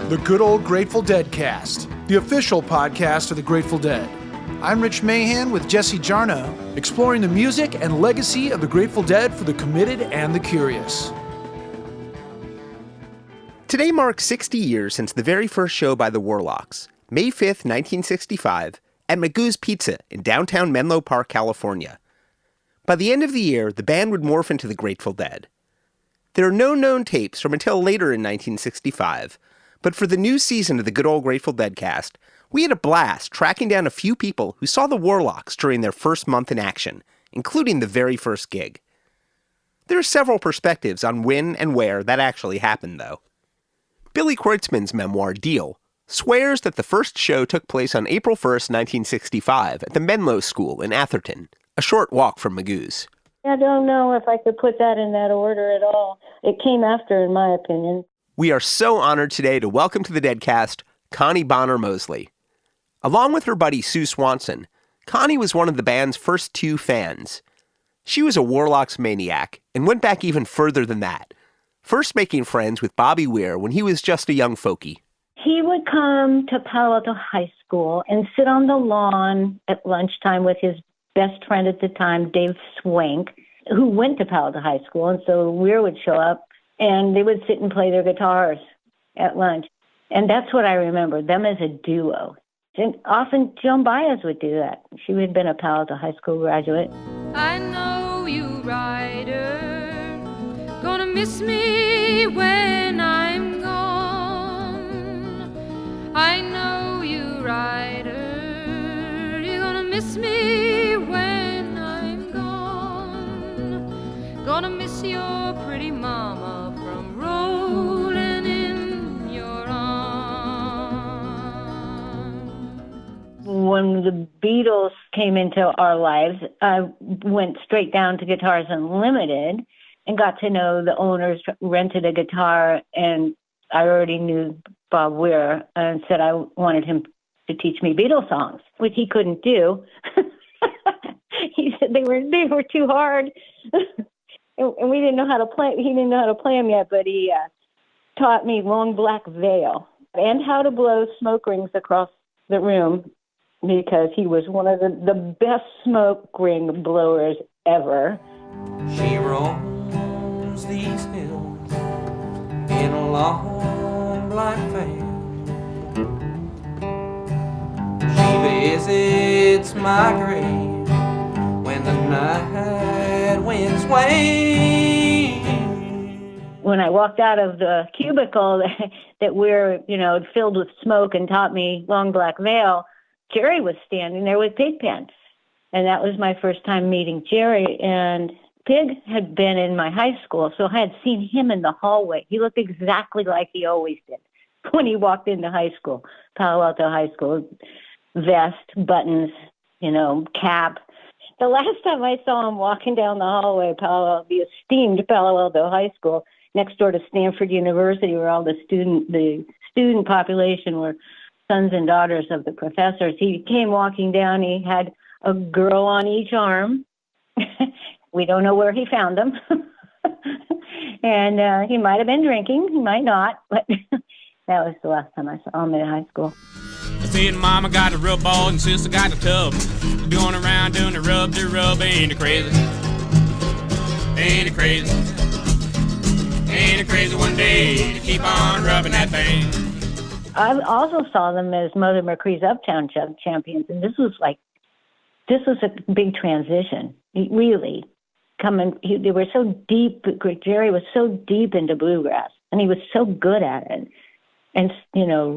The Good Old Grateful Deadcast, the official podcast of the Grateful Dead. I'm Rich Mahan with Jesse Jarnow, exploring the music and legacy of the Grateful Dead for the committed and the curious. Today marks 60 years since the very first show by the Warlocks, May 5th, 1965, at Magoo's Pizza in downtown Menlo Park, California. By the end of the year, the band would morph into the Grateful Dead. There are no known tapes from until later in 1965, but for the new season of the Good Old Grateful Deadcast, we had a blast tracking down a few people who saw the Warlocks during their first month in action, including the very first gig. There are several perspectives on when and where that actually happened, though. Billy Kreutzmann's memoir, Deal, swears that the first show took place on April 1st, 1965, at the Menlo School in Atherton, a short walk from Magoo's. I don't know if I could put that in that order at all. It came after, in my opinion. We are so honored today to welcome to the Deadcast Connie Bonner Mosley. Along with her buddy Sue Swanson, Connie was one of the band's first two fans. She was a Warlocks maniac and went back even further than that, first making friends with Bobby Weir when he was just a young folkie. He would come to Palo Alto High School and sit on the lawn at lunchtime with his best friend at the time, Dave Swank, who went to Palo Alto High School, and so Weir would show up. And they would sit and play their guitars at lunch. And that's what I remember, them as a duo. And often Joan Baez would do that. She had been a Palo Alto High School graduate. I know you, rider, gonna miss me when I'm gone. I know you, rider, you're gonna miss me when I'm gone. Gonna miss your pretty mama. When the Beatles came into our lives, I went straight down to Guitars Unlimited and got to know the owners, rented a guitar, and I already knew Bob Weir and said I wanted him to teach me Beatles songs, which he couldn't do. He said they were too hard. And we didn't know how to play. He didn't know how to play them yet, but he taught me Long Black Veil and how to blow smoke rings across the room, because he was one of the best smoke ring blowers ever. She roams these hills in a long black veil. She visits my grave when the night winds wane. When I walked out of the cubicle that we're, filled with smoke and taught me Long Black Veil, Jerry was standing there with Pigpen. And that was my first time meeting Jerry. And Pig had been in my high school, so I had seen him in the hallway. He looked exactly like he always did when he walked into high school, Palo Alto High School. Vest, buttons, cap. The last time I saw him walking down the hallway, the esteemed Palo Alto High School, next door to Stanford University, where all the student population were sons and daughters of the professors. He came walking down. He had a girl on each arm. We don't know where he found them. And he might have been drinking. He might not. But that was the last time I saw him in high school. I said, Mama got a rub ball and Sister got a tub. Going around doing the rub, ain't it crazy? Ain't it crazy? Ain't it crazy one day to keep on rubbing that thing? I also saw them as Mother McCree's Uptown champions, and this was a big transition, really. They were so deep. Jerry was so deep into bluegrass, and he was so good at it, and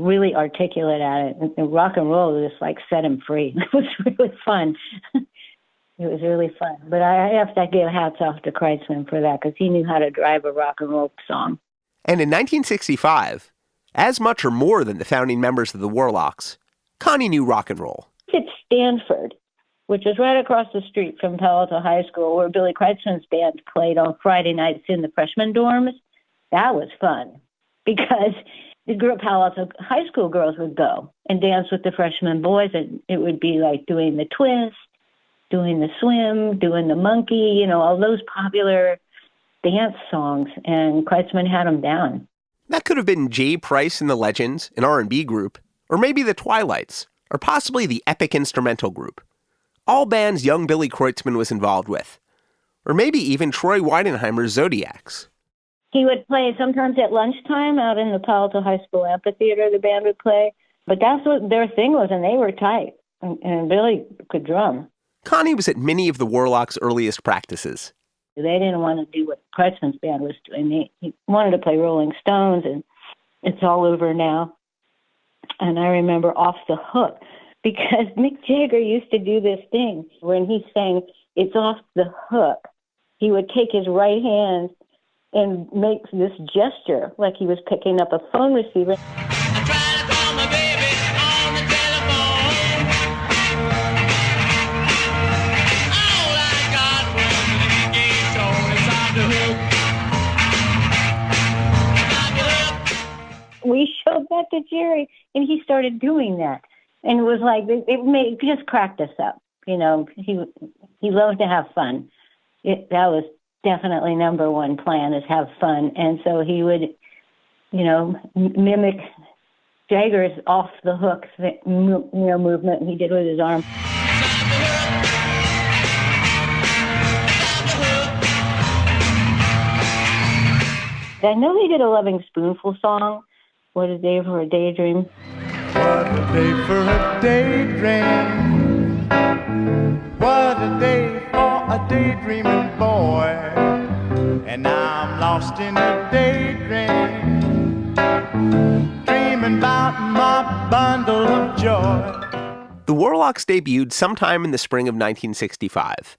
really articulate at it. And rock and roll just set him free. It was really fun. It was really fun. But I have to give hats off to Kreutzmann for that, because he knew how to drive a rock and roll song. And in 1965, as much or more than the founding members of the Warlocks, Connie knew rock and roll. At Stanford, which is right across the street from Palo Alto High School, where Billy Kreutzmann's band played on Friday nights in the freshman dorms, that was fun, because the Palo Alto High School girls would go and dance with the freshman boys, and it would be like doing the twist, doing the swim, doing the monkey, all those popular dance songs, and Kreutzmann had them down. That could have been Jay Price and the Legends, an R&B group, or maybe the Twilights, or possibly the Epic Instrumental Group. All bands young Billy Kreutzmann was involved with. Or maybe even Troy Weidenheimer's Zodiacs. He would play sometimes at lunchtime out in the Palo Alto High School amphitheater, the band would play. But that's what their thing was, and they were tight. And Billy could drum. Connie was at many of the Warlocks' earliest practices. They didn't want to do what Kreutzmann's band was doing. He wanted to play Rolling Stones, and it's all over now. And I remember Off the Hook, because Mick Jagger used to do this thing when he sang It's Off the Hook. He would take his right hand and make this gesture like he was picking up a phone receiver. I try to call my baby on the telephone. All I got was an game show. It's off the hook. It's off the hook. We showed that to Jerry, and he started doing that. And it was like, it just cracked us up. You know, he loved to have fun. That was definitely number one plan, is have fun. And so he would, you know, mimic Jagger's Off the Hook, movement he did with his arm. I know he did a Loving Spoonful song. What a Day for a Daydream. What a day for a daydream. What a day for a daydreaming boy. And now I'm lost in a daydream, dreaming about my bundle of joy. The Warlocks debuted sometime in the spring of 1965.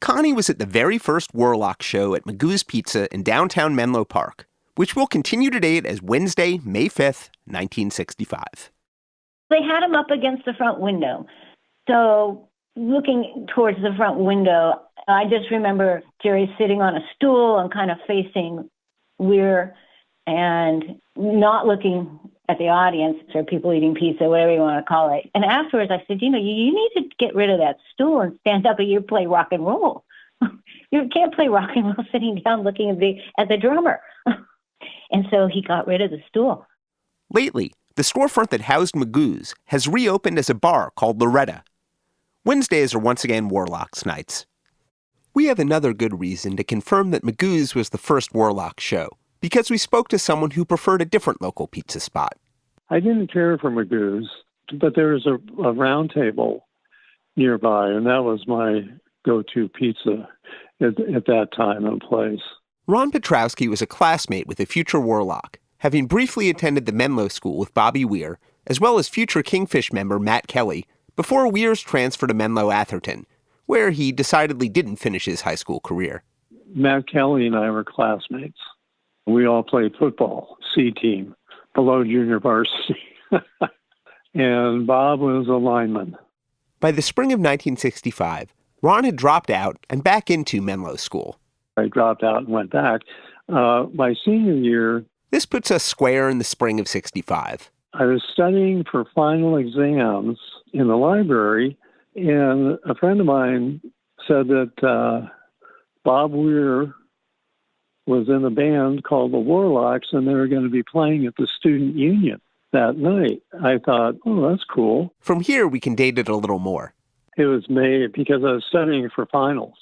Connie was at the very first Warlocks show at Magoo's Pizza in downtown Menlo Park, which will continue to date as Wednesday, May 5th, 1965. They had him up against the front window. So looking towards the front window, I just remember Jerry sitting on a stool and kind of facing Weir and not looking at the audience or people eating pizza, whatever you want to call it. And afterwards I said, you need to get rid of that stool and stand up and you play rock and roll. You can't play rock and roll sitting down looking at the drummer. And so he got rid of the stool. Lately, the storefront that housed Magoo's has reopened as a bar called Loretta. Wednesdays are once again Warlocks nights. We have another good reason to confirm that Magoo's was the first Warlocks show, because we spoke to someone who preferred a different local pizza spot. I didn't care for Magoo's, but there was a round table nearby, and that was my go-to pizza at that time and place. Ron Petrowski was a classmate with a future Warlock, having briefly attended the Menlo School with Bobby Weir, as well as future Kingfish member Matt Kelly, before Weir's transfer to Menlo Atherton, where he decidedly didn't finish his high school career. Matt Kelly and I were classmates. We all played football, C team, below junior varsity. And Bob was a lineman. By the spring of 1965, Ron had dropped out and back into Menlo School. I dropped out and went back. My senior year, this puts us square in the spring of 65. I was studying for final exams in the library, and a friend of mine said that Bob Weir was in a band called the Warlocks, and they were going to be playing at the Student Union that night. I thought, oh, that's cool. From here, we can date it a little more. It was May, because I was studying for finals.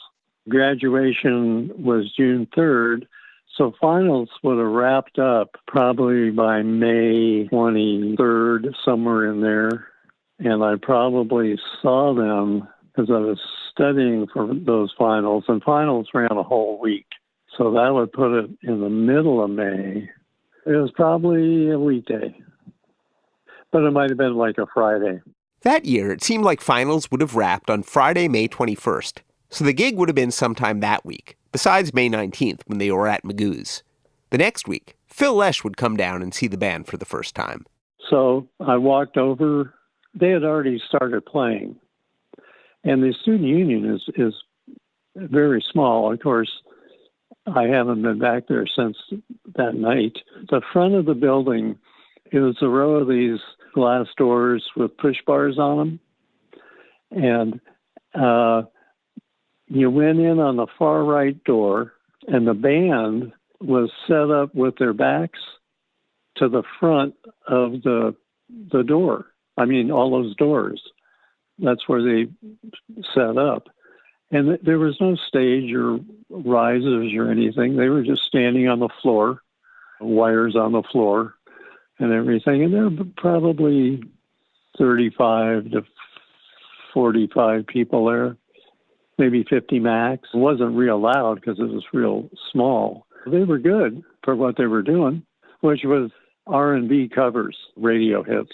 Graduation was June 3rd, so finals would have wrapped up probably by May 23rd, somewhere in there. And I probably saw them because I was studying for those finals, and finals ran a whole week. So that would put it in the middle of May. It was probably a weekday, but it might have been like a Friday. That year, it seemed like finals would have wrapped on Friday, May 21st. So the gig would have been sometime that week, besides May 19th when they were at Magoo's. The next week, Phil Lesh would come down and see the band for the first time. So I walked over. They had already started playing. And the student union is very small. Of course, I haven't been back there since that night. The front of the building, it was a row of these glass doors with push bars on them. And you went in on the far right door, and the band was set up with their backs to the front of the door. I mean, all those doors. That's where they set up. And there was no stage or risers or anything. They were just standing on the floor, wires on the floor and everything. And there were probably 35 to 45 people there, maybe 50 max. It wasn't real loud because it was real small. They were good for what they were doing, which was R&B covers, radio hits.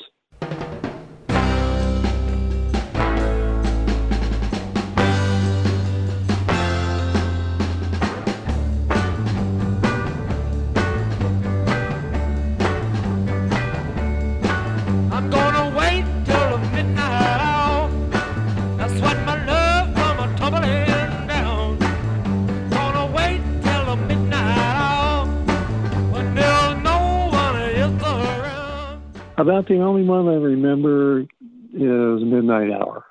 About the only one I remember is Midnight Hour.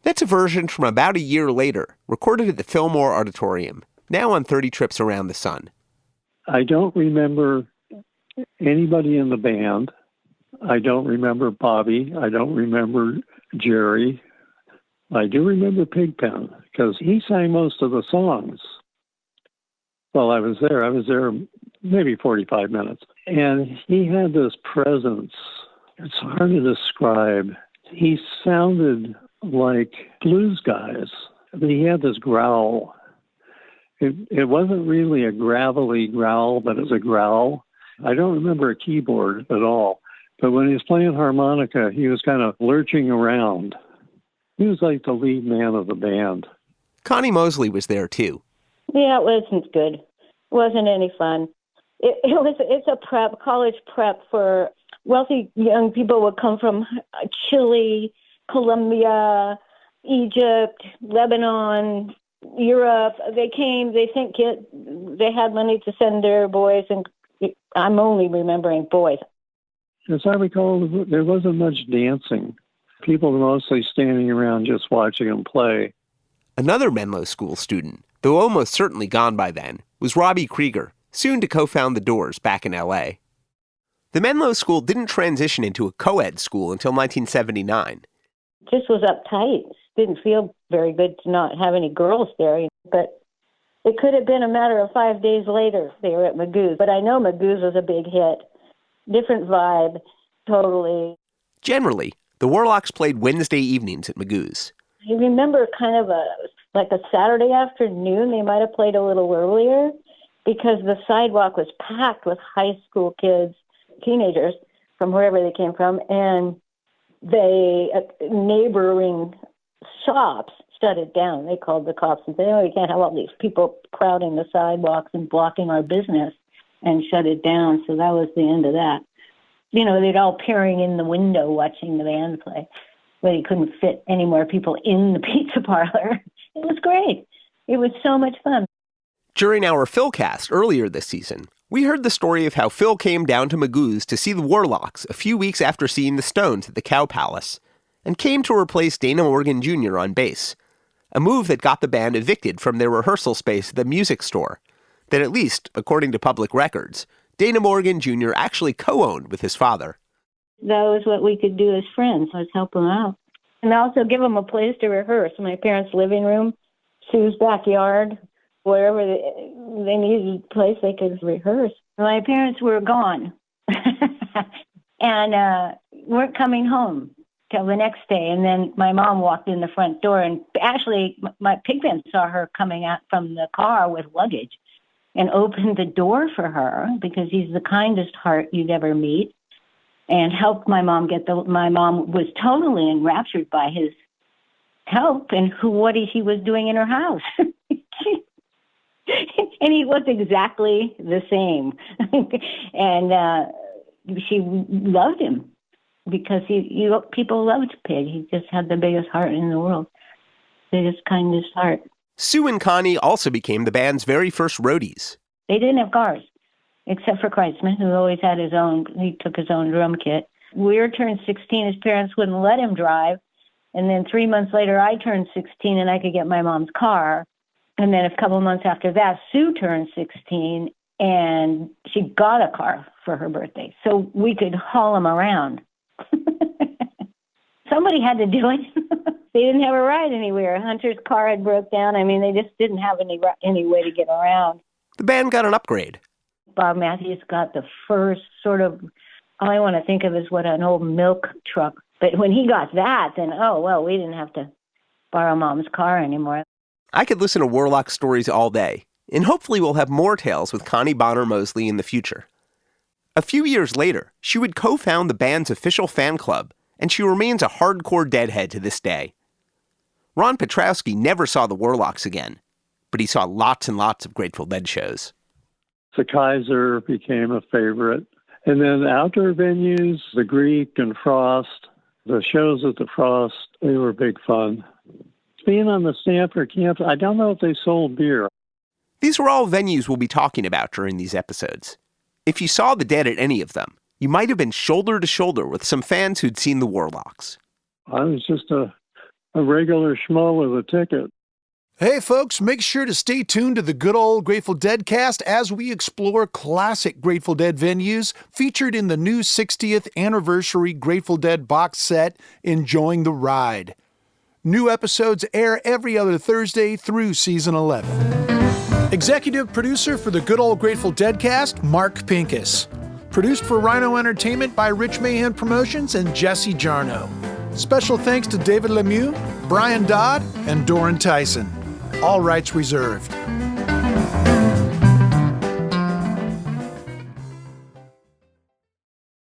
That's a version from about a year later, recorded at the Fillmore Auditorium, now on 30 Trips Around the Sun. I don't remember anybody in the band. I don't remember Bobby. I don't remember Jerry. I do remember Pigpen, because he sang most of the songs while I was there. I was there maybe 45 minutes. And he had this presence. It's hard to describe. He sounded like blues guys. He had this growl. It wasn't really a gravelly growl, but it was a growl. I don't remember a keyboard at all. But when he was playing harmonica, he was kind of lurching around. He was like the lead man of the band. Connie Mosley was there, too. Yeah, it wasn't good. It wasn't any fun. It's a college prep for wealthy young people would come from Chile, Colombia, Egypt, Lebanon, Europe. They came, they had money to send their boys, and I'm only remembering boys. As I recall, there wasn't much dancing. People were mostly standing around just watching them play. Another Menlo School student, though almost certainly gone by then, was Robbie Krieger, soon to co-found the Doors back in L.A. The Menlo School didn't transition into a co-ed school until 1979. Just was uptight. Didn't feel very good to not have any girls there. But it could have been a matter of 5 days later they were at Magoo's. But I know Magoo's was a big hit. Different vibe, totally. Generally, the Warlocks played Wednesday evenings at Magoo's. I remember kind of a Saturday afternoon. They might have played a little earlier, because the sidewalk was packed with high school kids, teenagers, from wherever they came from, and neighboring shops shut it down. They called the cops and said, we can't have all these people crowding the sidewalks and blocking our business, and shut it down. So that was the end of that. They'd all peering in the window watching the band play, but he couldn't fit any more people in the pizza parlor. It was great. It was so much fun. During our Philcast earlier this season, we heard the story of how Phil came down to Magoo's to see the Warlocks a few weeks after seeing the Stones at the Cow Palace, and came to replace Dana Morgan Jr. on bass, a move that got the band evicted from their rehearsal space at the music store, that at least, according to public records, Dana Morgan Jr. actually co-owned with his father. That was what we could do as friends. Let's help them out. And also give them a place to rehearse. My parents' living room, Sue's backyard, wherever they needed a place they could rehearse. My parents were gone and weren't coming home till the next day. And then my mom walked in the front door, and actually my Pigpen saw her coming out from the car with luggage and opened the door for her, because he's the kindest heart you'd ever meet, and helped my mom my mom was totally enraptured by his help and what he was doing in her house. And he was exactly the same. And she loved him because people loved Pig. He just had the biggest heart in the world, biggest, kindest heart. Sue and Connie also became the band's very first roadies. They didn't have cars, except for Kreitzman, who always had his own. He took his own drum kit. Weir turned 16. His parents wouldn't let him drive. And then 3 months later, I turned 16 and I could get my mom's car. And then a couple months after that, Sue turned 16 and she got a car for her birthday so we could haul him around. Somebody had to do it. They didn't have a ride anywhere. Hunter's car had broke down. I mean, they just didn't have any way to get around. The band got an upgrade. Bob Matthews got the first sort of, all I want to think of is what an old milk truck. But when he got that, then, oh, well, we didn't have to borrow Mom's car anymore. I could listen to Warlock stories all day, and hopefully we'll have more tales with Connie Bonner Mosley in the future. A few years later, she would co-found the band's official fan club, and she remains a hardcore Deadhead to this day. Ron Petrowski never saw the Warlocks again, but he saw lots and lots of Grateful Dead shows. The Kaiser became a favorite. And then outdoor venues, the Greek and Frost, the shows at the Frost, they were big fun. Being on the Stanford campus, I don't know if they sold beer. These were all venues we'll be talking about during these episodes. If you saw the Dead at any of them, you might have been shoulder to shoulder with some fans who'd seen the Warlocks. I was just a regular schmo with a ticket. Hey folks, make sure to stay tuned to the good old Grateful Deadcast as we explore classic Grateful Dead venues featured in the new 60th anniversary Grateful Dead box set, Enjoying the Ride. New episodes air every other Thursday through season 11. Executive producer for the good old Grateful Deadcast, Mark Pincus. Produced for Rhino Entertainment by Rich Mahan Promotions and Jesse Jarno. Special thanks to David Lemieux, Brian Dodd, and Doran Tyson. All rights reserved.